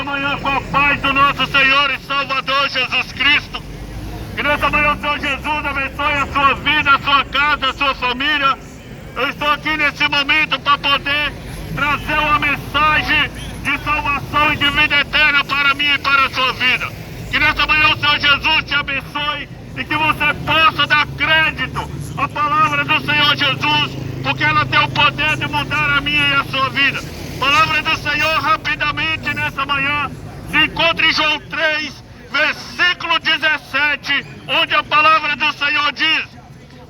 nessa manhã com a paz do nosso Senhor e Salvador Jesus Cristo. Que nessa manhã o Senhor Jesus abençoe a sua vida, a sua casa, a sua família. Eu estou aqui nesse momento para poder trazer uma mensagem de salvação e de vida eterna para mim e para a sua vida. Que nessa manhã o Senhor Jesus te abençoe e que você possa dar crédito à palavra do Senhor Jesus, porque ela tem o poder de mudar a minha e a sua vida. Palavra do Senhor rapidamente nessa manhã se encontra em João 3, versículo 17, onde a palavra do Senhor diz: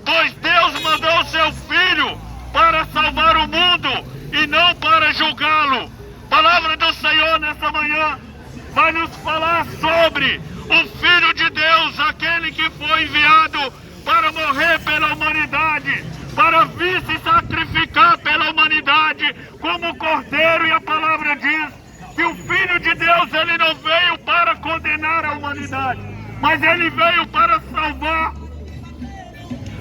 pois Deus mandou o seu Filho para salvar o mundo e não para julgá-lo. Palavra do Senhor nessa manhã vai nos falar sobre o Filho de Deus, aquele que foi enviado para morrer pela humanidade, para vir se sacrificar pela humanidade como cordeiro. E a palavra diz que o Filho de Deus, ele não veio para condenar a humanidade, mas ele veio para salvar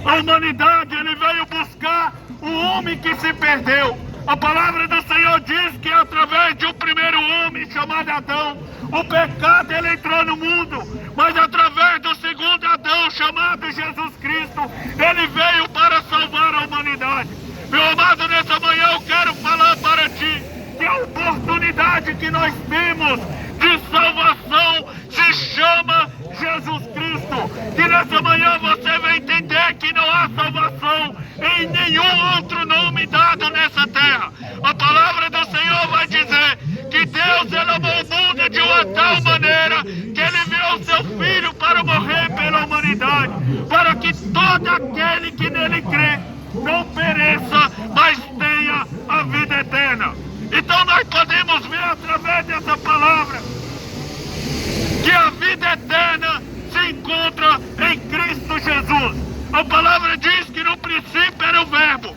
a humanidade. Ele veio buscar o homem que se perdeu. A palavra do Senhor diz que através de um primeiro homem chamado Adão, o pecado ele entrou no mundo, mas através do segundo Adão, chamado Jesus Cristo, ele veio para salvar a humanidade. Meu amado, nessa manhã eu quero falar para ti que a oportunidade que nós temos de salvação se chama Jesus Cristo. Que nessa manhã você vai entender que não há salvação em nenhum outro nome dado nessa terra. A palavra do Senhor vai dizer que Deus ele amou o mundo de uma tal maneira que ele enviou o seu Filho para morrer pela humanidade, para que todo aquele que nele crê não pereça, mas tenha a vida eterna. Então nós podemos ver através dessa palavra que a vida eterna se encontra em Cristo Jesus. A palavra diz que no princípio era o Verbo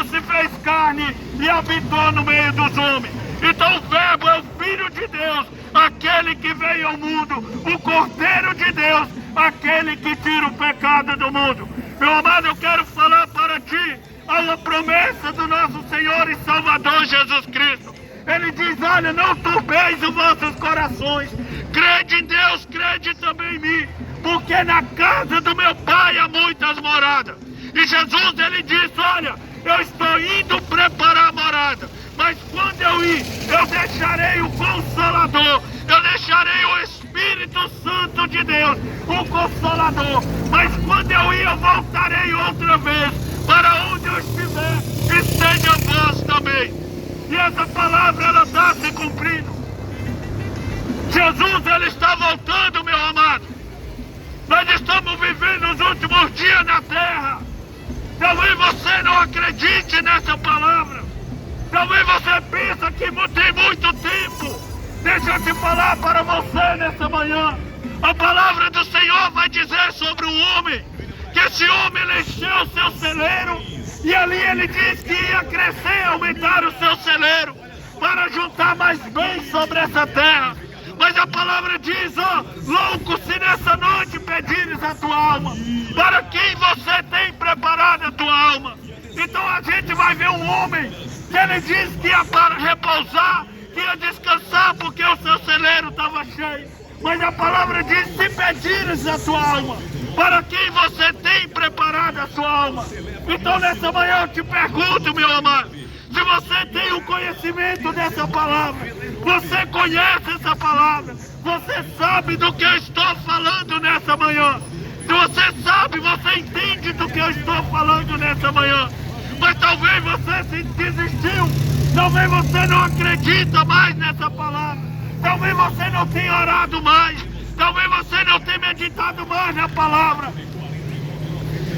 se fez carne e habitou no meio dos homens. Então o Verbo é o Filho de Deus, aquele que veio ao mundo, o Cordeiro de Deus, aquele que tira o pecado do mundo. Meu amado, eu quero falar para ti a uma promessa do nosso Senhor e Salvador Jesus Cristo. Ele diz: olha, não turbeis os vossos corações, crede em Deus, crede também em mim, porque na casa do meu Pai há muitas moradas. E Jesus ele disse: olha, eu estou indo preparar a morada, mas quando eu ir, eu deixarei o Consolador, eu deixarei o Espírito Santo de Deus, o Consolador. Mas quando eu ir, eu voltarei outra vez, para onde eu estiver, esteja vós também. E essa palavra ela está se cumprindo. Jesus ele está voltando, meu amado. Nós estamos vivendo os últimos dias na terra. Talvez você não acredite nessa palavra. Talvez você pense que tem muito tempo. Deixa eu te falar para você nessa manhã. A palavra do Senhor vai dizer sobre o homem, que esse homem ele encheu o seu celeiro, e ali ele diz que ia crescer, aumentar o seu celeiro, para juntar mais bens sobre essa terra. Mas a palavra diz: ó, louco, se nessa noite pedires a tua alma, para quem você tem preparado a tua alma. Então a gente vai ver um homem que ele disse que ia para repousar, que ia descansar porque o seu celeiro estava cheio. Mas a palavra diz: se pedires a tua alma, para quem você tem preparado a sua alma. Então nessa manhã eu te pergunto, meu amado, se você tem o conhecimento dessa palavra, você conhece essa palavra, você sabe do que eu estou falando nessa manhã. Se você sabe, você entende do que eu estou falando nessa manhã. Mas talvez você se desistiu, talvez você não acredita mais nessa palavra, talvez você não tenha orado mais, talvez você não tenha meditado mais na palavra,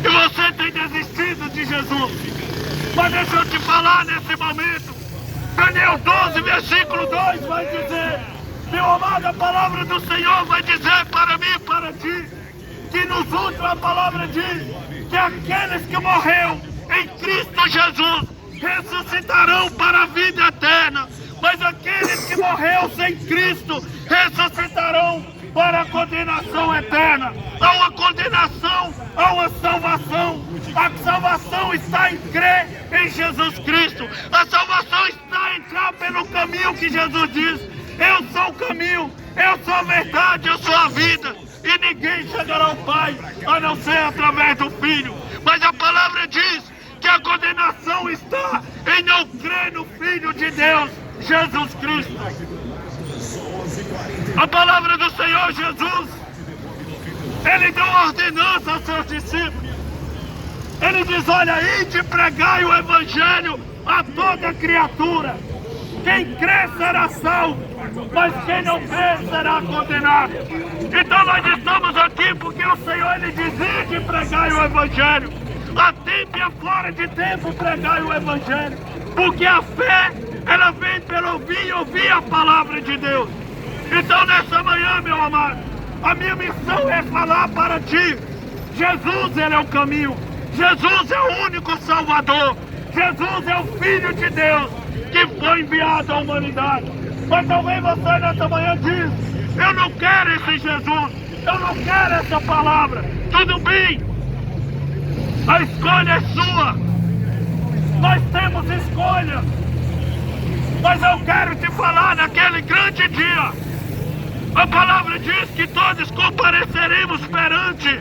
e você tem desistido de Jesus. Mas deixa eu te falar nesse momento, Daniel 12, versículo 2 vai dizer, meu amado, a palavra do Senhor vai dizer para mim e para ti, que nos últimos a palavra diz que aqueles que morreram em Cristo Jesus ressuscitarão para a vida eterna, mas aqueles que morreram sem Cristo ressuscitarão para a condenação eterna. Há uma condenação, há uma salvação. A salvação está em crer em Jesus Cristo. A salvação está em entrar pelo caminho que Jesus diz. Eu sou o caminho, eu sou a verdade, eu sou a vida. E ninguém chegará ao Pai, a não ser através do Filho. Mas a palavra diz que a condenação está em não crer no Filho de Deus, Jesus Cristo. A palavra do Senhor Jesus, Ele deu ordenança aos seus discípulos. Ele diz, olha, ide pregai o Evangelho a toda criatura. Quem crê será salvo, mas quem não crê será condenado. Então nós estamos aqui porque o Senhor, Ele diz, ide pregai o Evangelho. A tempo e a fora de tempo pregai o Evangelho. Porque a fé, ela vem pelo ouvir e ouvir a palavra de Deus. Então nessa manhã, meu amado, a minha missão é falar para ti. Jesus, Ele é o caminho. Jesus é o único Salvador. Jesus é o Filho de Deus que foi enviado à humanidade. Mas talvez você nessa manhã diz, eu não quero esse Jesus, eu não quero essa palavra. Tudo bem, a escolha é sua. Nós temos escolha. Mas eu quero te falar naquele grande dia. A palavra diz que todos compareceremos perante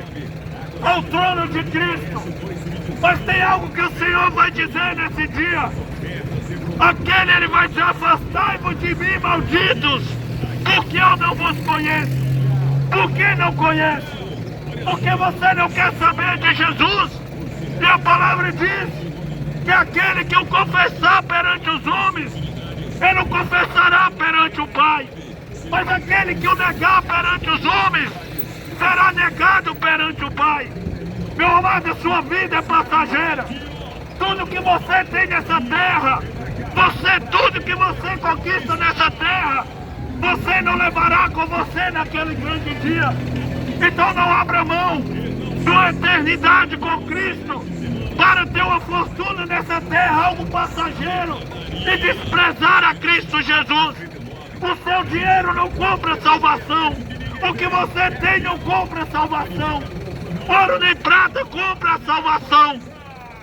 ao trono de Cristo. Mas tem algo que o Senhor vai dizer nesse dia. Aquele, Ele vai dizer, afastai-vos de mim, malditos, porque eu não vos conheço. Por que não conhece? Porque você não quer saber de Jesus. E a palavra diz que aquele que o confessar perante os homens, ele o confessará perante o Pai. Mas aquele que o negar perante os homens, será negado perante o Pai. Meu amado, a sua vida é passageira. Tudo que você tem nessa terra, tudo que você conquista nessa terra, você não levará com você naquele grande dia. Então não abra mão de uma eternidade com Cristo para ter uma fortuna nessa terra, algo passageiro, e desprezar a Cristo Jesus. O seu dinheiro não compra salvação. O que você tem não compra salvação. Ouro nem prata compra a salvação,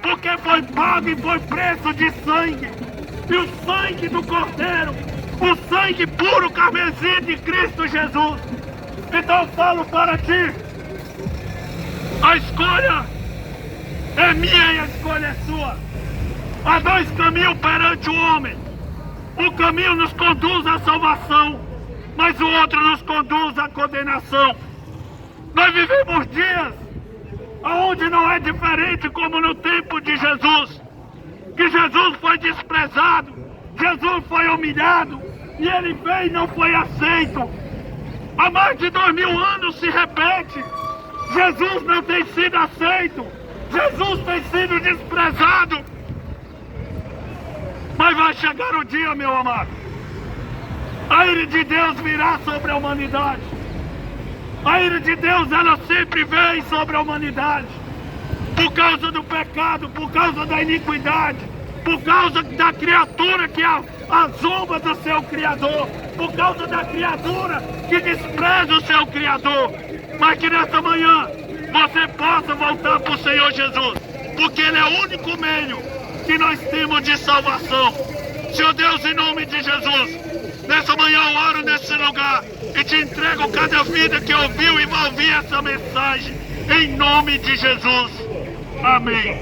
porque foi pago e foi preço de sangue. E o sangue do Cordeiro, o sangue puro carmesim de Cristo Jesus. Então eu falo para ti, a escolha é minha e a escolha é sua. Há dois caminhos perante o homem. Um caminho nos conduz à salvação, mas o outro nos conduz à condenação. Nós vivemos dias onde não é diferente como no tempo de Jesus, que Jesus foi desprezado, Jesus foi humilhado, e Ele veio e não foi aceito. Há mais de 2000 anos se repete, Jesus não tem sido aceito, Jesus tem sido desprezado. Mas vai chegar o dia, meu amado, a ira de Deus virá sobre a humanidade. A ira de Deus, ela sempre vem sobre a humanidade, por causa do pecado, por causa da iniquidade, por causa da criatura que a zomba do seu Criador, por causa da criatura que despreza o seu Criador. Mas que nessa manhã você possa voltar para o Senhor Jesus, porque Ele é o único meio que nós temos de salvação. Senhor Deus, em nome de Jesus, nessa manhã eu oro nesse lugar e te entrego cada vida que ouviu e vai ouvir essa mensagem, em nome de Jesus. Amém.